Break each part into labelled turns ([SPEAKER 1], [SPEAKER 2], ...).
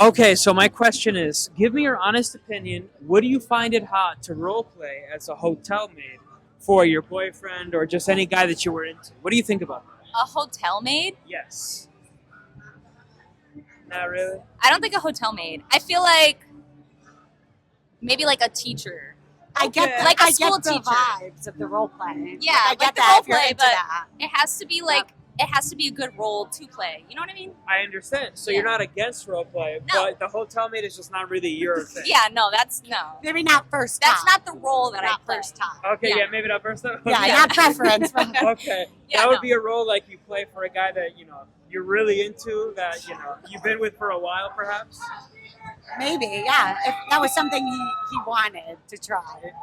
[SPEAKER 1] Okay, so my question is, give me your honest opinion. Would you find it hot to role play as a hotel maid for your boyfriend or just any guy that you were into? What do you think about that?
[SPEAKER 2] A hotel maid?
[SPEAKER 1] Yes. Not really.
[SPEAKER 2] I don't think a hotel maid. I feel like maybe like a teacher.
[SPEAKER 3] I get
[SPEAKER 1] Okay.
[SPEAKER 2] Like a
[SPEAKER 3] I
[SPEAKER 2] school
[SPEAKER 3] get the
[SPEAKER 2] teacher.
[SPEAKER 3] vibes of the role play.
[SPEAKER 2] Yeah,
[SPEAKER 3] I
[SPEAKER 2] like
[SPEAKER 3] get
[SPEAKER 2] the
[SPEAKER 3] that
[SPEAKER 2] role
[SPEAKER 3] if you're
[SPEAKER 2] play,
[SPEAKER 3] into
[SPEAKER 2] but
[SPEAKER 3] that.
[SPEAKER 2] it has to be like it has to be a good role to play. You know what I mean?
[SPEAKER 1] I understand. So
[SPEAKER 2] Yeah.
[SPEAKER 1] you're not against role play,
[SPEAKER 2] No.
[SPEAKER 1] but the hotel maid is just not really your thing.
[SPEAKER 2] Yeah, no, that's no.
[SPEAKER 3] Maybe not first time.
[SPEAKER 2] That's not the role that
[SPEAKER 3] not
[SPEAKER 2] I play.
[SPEAKER 3] first time.
[SPEAKER 1] Okay,
[SPEAKER 2] Yeah.
[SPEAKER 1] yeah, maybe not first time.
[SPEAKER 3] Yeah,
[SPEAKER 1] Okay.
[SPEAKER 3] not preference. But
[SPEAKER 1] Okay,
[SPEAKER 2] Yeah,
[SPEAKER 1] that would
[SPEAKER 2] no.
[SPEAKER 1] be a role like you play for a guy that you're really into, that you've been with for a while, perhaps.
[SPEAKER 3] maybe, yeah. If that was something he wanted to try.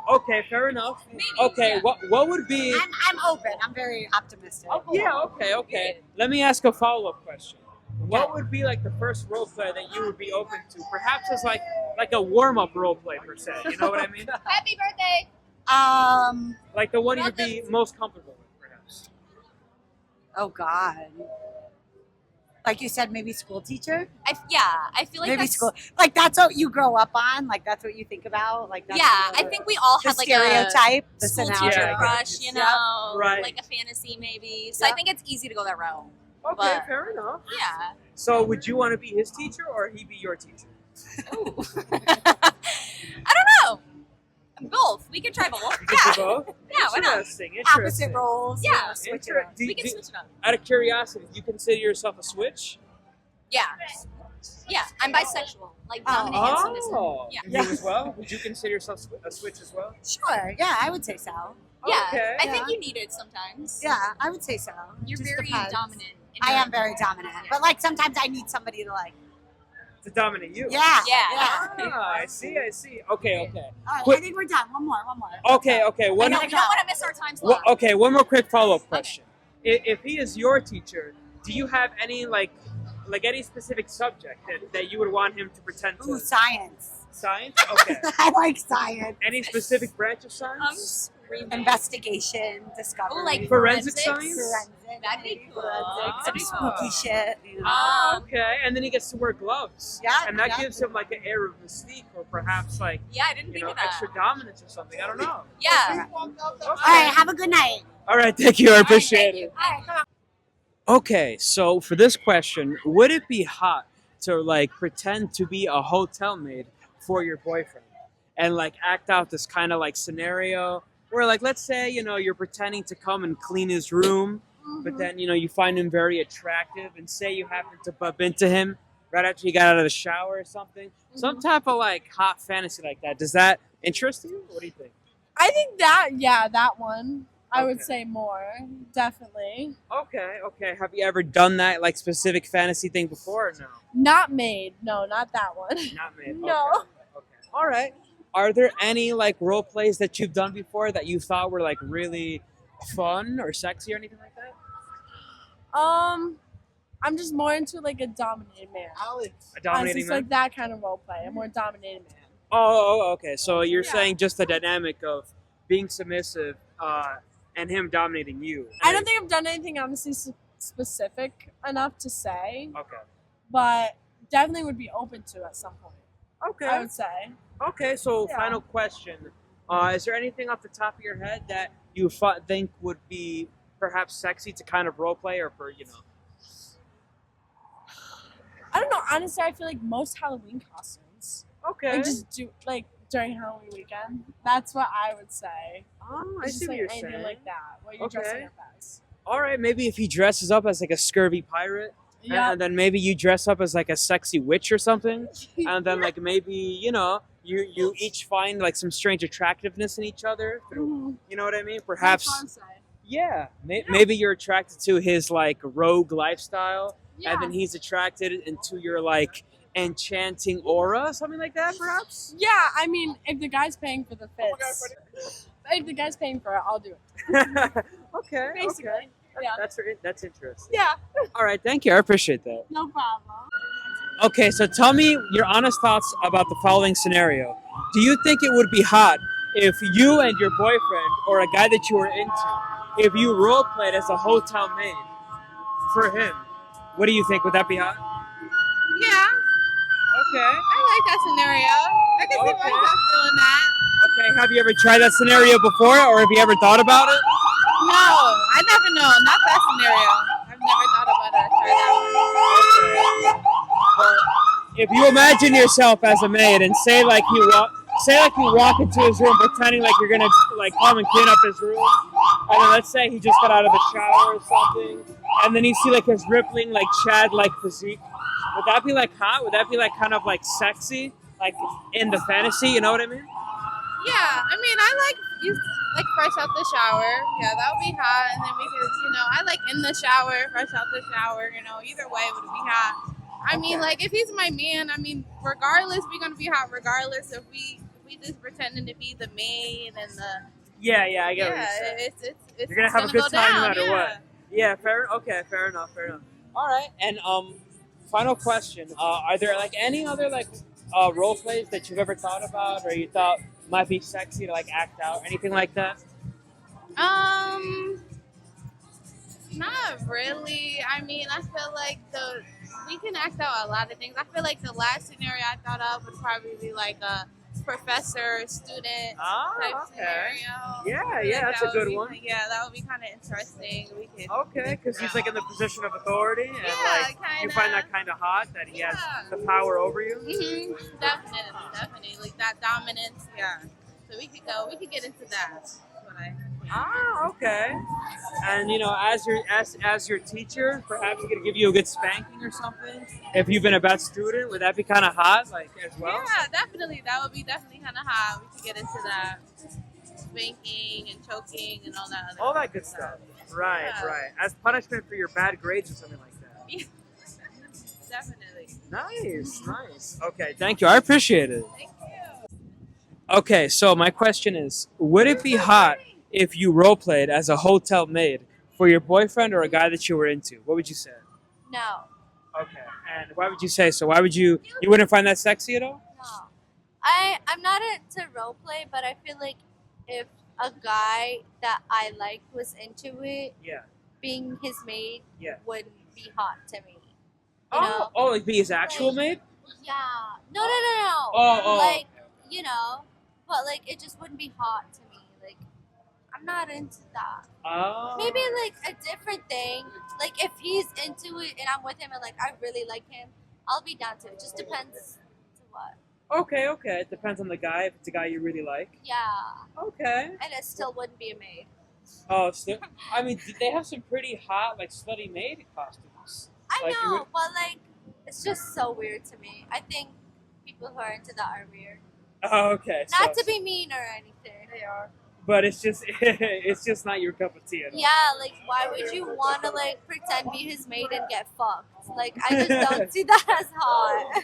[SPEAKER 1] Okay, fair enough.
[SPEAKER 2] Maybe,
[SPEAKER 1] Okay,
[SPEAKER 2] yeah.
[SPEAKER 1] what would be?
[SPEAKER 3] I'm open. I'm very optimistic.
[SPEAKER 1] Yeah, okay. Let me ask a follow-up question. What would be like the first role play that you would be open to? Perhaps as like a warm-up role play per se. You know what I mean?
[SPEAKER 2] Happy birthday.
[SPEAKER 1] Like the one you'd be most comfortable with, perhaps.
[SPEAKER 3] Oh God. Like you said, maybe school teacher.
[SPEAKER 2] I feel like
[SPEAKER 3] Maybe
[SPEAKER 2] that's,
[SPEAKER 3] school. Like that's what you grow up on. Like that's what you think about. Like that's
[SPEAKER 2] Yeah,
[SPEAKER 3] the,
[SPEAKER 2] I think we all
[SPEAKER 3] the
[SPEAKER 2] have like
[SPEAKER 3] stereotype,
[SPEAKER 2] a
[SPEAKER 3] the
[SPEAKER 2] school
[SPEAKER 3] scenario.
[SPEAKER 2] teacher
[SPEAKER 1] Yeah.
[SPEAKER 2] crush, you
[SPEAKER 3] Yep.
[SPEAKER 2] know,
[SPEAKER 1] Right.
[SPEAKER 2] like a fantasy maybe. So I
[SPEAKER 3] Yep.
[SPEAKER 2] think it's easy to go that route.
[SPEAKER 1] Okay,
[SPEAKER 2] But-
[SPEAKER 1] fair enough.
[SPEAKER 2] Yeah.
[SPEAKER 1] So would you want to be his teacher or he be your teacher?
[SPEAKER 2] I don't know. Both. We could try both.
[SPEAKER 1] You could do both?
[SPEAKER 2] Yeah, why not?
[SPEAKER 1] Interesting.
[SPEAKER 3] Opposite roles.
[SPEAKER 2] Yeah.
[SPEAKER 3] you know, switch it up.
[SPEAKER 1] Do-
[SPEAKER 2] We can
[SPEAKER 1] do-
[SPEAKER 2] switch it up.
[SPEAKER 1] Out of curiosity, do you consider yourself a switch?
[SPEAKER 2] Yeah. Yeah. I'm bisexual. Like dominant and submissive.
[SPEAKER 1] Oh,
[SPEAKER 2] Yeah.
[SPEAKER 1] you as well? Would you consider yourself a switch as well?
[SPEAKER 3] Sure. Yeah, I would say so.
[SPEAKER 2] Yeah.
[SPEAKER 1] Okay.
[SPEAKER 2] I think
[SPEAKER 3] Yeah.
[SPEAKER 2] you need it sometimes.
[SPEAKER 3] Yeah, I would say so.
[SPEAKER 2] You're
[SPEAKER 3] Just
[SPEAKER 2] very
[SPEAKER 3] depends.
[SPEAKER 2] dominant. in
[SPEAKER 3] I
[SPEAKER 2] your-
[SPEAKER 3] am very dominant, but like sometimes I need somebody to like.
[SPEAKER 1] To dominate you?
[SPEAKER 3] Yeah.
[SPEAKER 2] Yeah.
[SPEAKER 1] Ah, I see. Okay.
[SPEAKER 3] All right,
[SPEAKER 1] Quick-
[SPEAKER 3] I think we're done. One more.
[SPEAKER 1] Okay.
[SPEAKER 2] I
[SPEAKER 1] One,
[SPEAKER 2] know, we don't want to miss our time slot.
[SPEAKER 1] one more quick follow-up question. If he is your teacher, do you have any like any specific subject that you would want him to pretend to?
[SPEAKER 3] Ooh, science.
[SPEAKER 1] Science? Okay.
[SPEAKER 3] I like science.
[SPEAKER 1] Any specific branch of
[SPEAKER 2] I'm
[SPEAKER 1] science?
[SPEAKER 2] screaming.
[SPEAKER 3] Investigation, discovery.
[SPEAKER 2] Oh, like
[SPEAKER 1] Forensic
[SPEAKER 2] forensics?
[SPEAKER 1] science?
[SPEAKER 3] forensic.
[SPEAKER 2] That'd be cool.
[SPEAKER 3] Forensic,
[SPEAKER 2] That'd be
[SPEAKER 3] some
[SPEAKER 2] cool.
[SPEAKER 3] spooky shit. You know.
[SPEAKER 1] Okay, and then he gets to wear gloves.
[SPEAKER 3] Yeah,
[SPEAKER 1] And that
[SPEAKER 3] yeah.
[SPEAKER 1] gives him like an air of mystique, or perhaps like
[SPEAKER 2] Yeah, I didn't think of that.
[SPEAKER 1] extra dominance or something. I don't know.
[SPEAKER 2] Yeah.
[SPEAKER 3] All right, have a good night.
[SPEAKER 1] All right, thank you. I appreciate
[SPEAKER 2] Thank
[SPEAKER 1] it.
[SPEAKER 2] you.
[SPEAKER 3] All right, come on.
[SPEAKER 1] Okay, so for this question, would it be hot to like pretend to be a hotel maid for your boyfriend and like act out this kind of like scenario where like let's say you're pretending to come and clean his room, but then you find him very attractive and say you happen to bump into him right after he got out of the shower or something, some type of like hot fantasy like that. Does that interest you? What do you think?
[SPEAKER 4] I think that one. I would
[SPEAKER 1] Okay.
[SPEAKER 4] say more, definitely.
[SPEAKER 1] Okay. Have you ever done that like specific fantasy thing before or no?
[SPEAKER 4] Not made. No, not that one.
[SPEAKER 1] Not me.
[SPEAKER 4] No.
[SPEAKER 1] Okay. All right. Are there any like role plays that you've done before that you thought were like really fun or sexy or anything like that?
[SPEAKER 4] I'm just more into like a dominated man.
[SPEAKER 1] A
[SPEAKER 4] Honestly,
[SPEAKER 1] dominating
[SPEAKER 4] it's
[SPEAKER 1] man?
[SPEAKER 4] like that kind of role play. A more dominated man.
[SPEAKER 1] Okay. So you're
[SPEAKER 4] Yeah.
[SPEAKER 1] saying just the dynamic of being submissive and him dominating you.
[SPEAKER 4] I don't think I've done anything honestly specific enough to say,
[SPEAKER 1] Okay.
[SPEAKER 4] but definitely would be open to at some point. I
[SPEAKER 1] Okay.
[SPEAKER 4] would say.
[SPEAKER 1] Okay. So
[SPEAKER 4] Yeah.
[SPEAKER 1] final question: is there anything off the top of your head that you think would be perhaps sexy to kind of role play, or for
[SPEAKER 4] I don't know. Honestly, I feel like most Halloween costumes,
[SPEAKER 1] Okay.
[SPEAKER 4] like just do like during Halloween weekend. That's what I would say.
[SPEAKER 1] Oh, I
[SPEAKER 4] It's
[SPEAKER 1] see
[SPEAKER 4] just
[SPEAKER 1] what
[SPEAKER 4] like
[SPEAKER 1] you're
[SPEAKER 4] anything
[SPEAKER 1] saying.
[SPEAKER 4] like that. What you're
[SPEAKER 1] Okay.
[SPEAKER 4] dressing up as.
[SPEAKER 1] All right, maybe if he dresses up as like a scurvy pirate,
[SPEAKER 4] Yeah.
[SPEAKER 1] and then maybe you dress up as like a sexy witch or something, and then like maybe you each find like some strange attractiveness in each other through,
[SPEAKER 4] Mhm.
[SPEAKER 1] you know what I mean?
[SPEAKER 4] That's
[SPEAKER 1] Perhaps
[SPEAKER 4] what I'm saying.
[SPEAKER 1] yeah, maybe you're attracted to his like rogue lifestyle,
[SPEAKER 4] Yeah.
[SPEAKER 1] and then he's attracted into your like enchanting aura, something like that, perhaps.
[SPEAKER 4] Yeah, I mean, if the guy's paying for the fits, if the guy's paying for it, I'll do it.
[SPEAKER 1] Okay,
[SPEAKER 4] Basically.
[SPEAKER 1] okay.
[SPEAKER 4] Yeah.
[SPEAKER 1] That's interesting.
[SPEAKER 4] Yeah,
[SPEAKER 1] All right, thank you. I appreciate that.
[SPEAKER 4] no problem.
[SPEAKER 1] Okay, so tell me your honest thoughts about the following scenario. Do you think it would be hot if you and your boyfriend or a guy that you were into, if you role played as a hotel maid for him? What do you think? Would that be hot?
[SPEAKER 4] Yeah.
[SPEAKER 5] that scenario. I can see
[SPEAKER 1] Okay.
[SPEAKER 5] myself doing that.
[SPEAKER 1] Okay, have you ever tried that scenario before, or have you ever thought about it?
[SPEAKER 5] No, I never know. Not that scenario. I've never thought about it. Try that
[SPEAKER 1] But if you imagine yourself as a maid and say like you walk into his room pretending like you're gonna like come and clean up his room, and then let's say he just got out of the shower or something, and then you see like his rippling like Chad like physique. Would that be like hot? Would that be like kind of like sexy, like in the fantasy? You know what I mean?
[SPEAKER 5] one. Yeah, I mean, I like you like fresh out the shower. Yeah, that would be hot. And then we could, I like in the shower, fresh out the shower. Either way would be hot. I mean, like if he's my man, I mean, regardless, we're gonna be hot regardless if we just pretending to be the maid and the
[SPEAKER 1] Yeah, I get what you're saying.
[SPEAKER 5] it's
[SPEAKER 1] You're gonna have a good
[SPEAKER 5] go
[SPEAKER 1] time no
[SPEAKER 5] down,
[SPEAKER 1] matter
[SPEAKER 5] yeah.
[SPEAKER 1] what. Yeah, fair. Okay, fair enough. All right, and final question: are there like any other like role plays that you've ever thought about, or you thought might be sexy to like act out, anything like that?
[SPEAKER 5] Not really. I mean, I feel like we can act out a lot of things. I feel like the last scenario I thought of would probably be like a professor student type scenario.
[SPEAKER 1] Yeah, that's a good one.
[SPEAKER 5] Yeah, that would be kind of interesting. We could.
[SPEAKER 1] Okay, because he's like in the position of authority, and
[SPEAKER 5] Yeah,
[SPEAKER 1] like you
[SPEAKER 5] kinda.
[SPEAKER 1] find that kind of hot that he has
[SPEAKER 5] Yeah.
[SPEAKER 1] the power over you.
[SPEAKER 5] Definitely, like that dominance. Yeah. So we could get into that. That's what I.
[SPEAKER 1] Okay. And as your teacher, perhaps he could give you a good spanking or something. If you've been a bad student, would that be kind of hot, like as well?
[SPEAKER 5] Yeah, definitely. That would be definitely kind of hot. We could get into that. Spanking and choking and all that other
[SPEAKER 1] All that good stuff. Right,
[SPEAKER 5] Yeah.
[SPEAKER 1] right. As punishment for your bad grades or something like that.
[SPEAKER 5] Definitely.
[SPEAKER 1] Nice. Okay, thank you. I appreciate it.
[SPEAKER 5] Thank you.
[SPEAKER 1] Okay, so my question is, would it be hot if you role played as a hotel maid for your boyfriend or a guy that you were into? What would you say?
[SPEAKER 2] No.
[SPEAKER 1] Okay. And why would you say so? Why would you wouldn't find that sexy at all?
[SPEAKER 2] No. I'm not into role play, but I feel like if a guy that I like was into it,
[SPEAKER 1] Yeah.
[SPEAKER 2] being his maid
[SPEAKER 1] Yeah.
[SPEAKER 2] would be hot to me. You know?
[SPEAKER 1] Oh, like be his actual maid?
[SPEAKER 2] Yeah. No.
[SPEAKER 1] Oh.
[SPEAKER 2] Like, but like it just wouldn't be hot to me. Like, I'm not into that.
[SPEAKER 1] Oh.
[SPEAKER 2] Maybe like a different thing. Like if he's into it and I'm with him and like I really like him, I'll be down to it. Just depends to what.
[SPEAKER 1] Okay. It depends on the guy. If it's a guy you really like.
[SPEAKER 2] Yeah.
[SPEAKER 1] Okay.
[SPEAKER 2] And it still wouldn't be a maid.
[SPEAKER 1] Oh, so I mean, they have some pretty hot, like slutty maid costumes.
[SPEAKER 2] I
[SPEAKER 1] Like, you
[SPEAKER 2] know,
[SPEAKER 1] would-
[SPEAKER 2] but like it's just so weird to me. I think people who are into that are weird.
[SPEAKER 1] Oh, okay.
[SPEAKER 2] Not
[SPEAKER 1] so,
[SPEAKER 2] to be mean or anything.
[SPEAKER 5] They are.
[SPEAKER 1] but it's just not your cup of tea at all.
[SPEAKER 2] Yeah, like why would you want to like pretend be his maid and get fucked? Like I just don't see that as hot.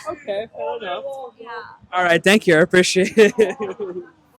[SPEAKER 1] Okay, fair enough.
[SPEAKER 2] Yeah.
[SPEAKER 1] All right, thank you. I appreciate it.